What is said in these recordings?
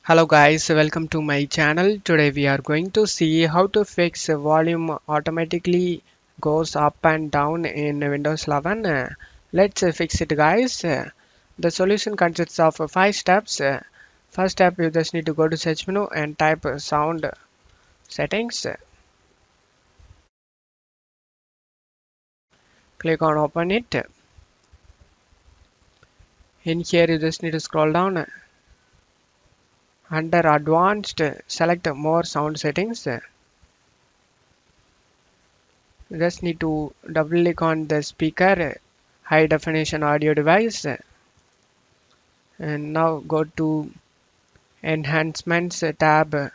Hello guys, welcome to my channel. Today we are going to see how to fix volume automatically goes up and down in Windows 11. Let's fix it guys. The solution consists of 5 steps. First step, you just need to go to search menu and type sound settings. Click on open it. In here you just need to scroll down. Under advanced, select more sound settings. You just need to double click on the speaker high definition audio device and now go to enhancements tab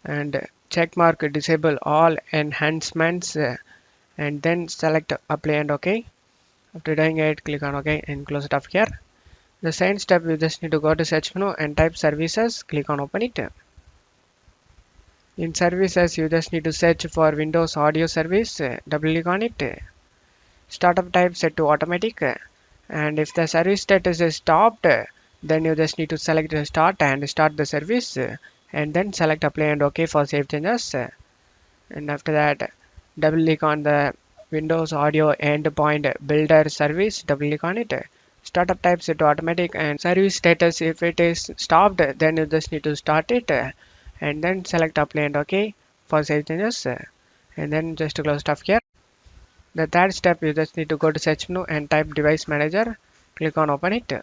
and check mark disable all enhancements and then select apply and OK. After doing it, click on OK and close it off here. The same step, you just need to go to search menu and type services. Click on open it. In services, you just need to search for Windows audio service. Double click on it. Startup type set to automatic, and if the service status is stopped, then you just need to select start and start the service and then select apply and OK for save changes. And after that, double click on the Windows audio endpoint builder service. Double click on it. Startup type set to automatic, and service status, if it is stopped, then you just need to start it and then select apply and OK for save changes and then just to close it off here. The third step, you just need to go to search menu and type device manager. Click on open it.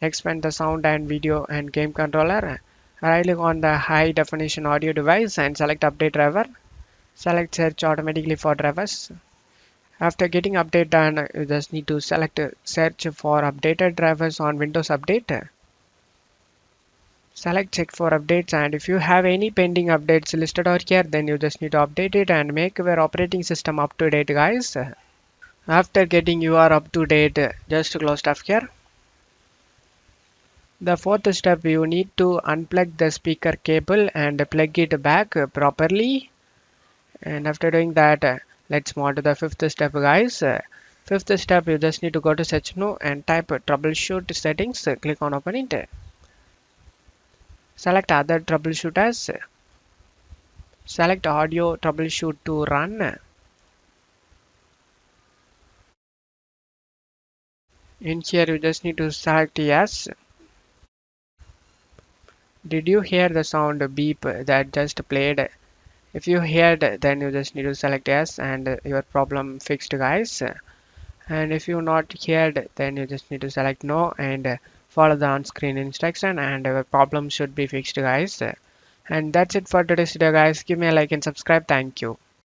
Expand the sound and video and game controller. Right click on the high definition audio device and select update driver. Select search automatically for drivers. After getting update done, you just need to select search for updated drivers on Windows Update. Select check for updates, and if you have any pending updates listed out here, then you just need to update it and make your operating system up to date guys. After getting you are up to date, just close stuff here. The fourth step, you need to unplug the speaker cable and plug it back properly. And after doing that, let's move on to the fifth step guys. Fifth step, you just need to go to search menu and type troubleshoot settings. Click on open it. Select other troubleshoot as. Select audio troubleshoot to run. In here you just need to select yes. Did you hear the sound beep that just played? If you heard, then you just need to select yes and your problem fixed guys. And if you not heard, then you just need to select no and follow the on-screen instruction and your problem should be fixed guys. And that's it for today's video guys. Give me a like and subscribe. Thank you.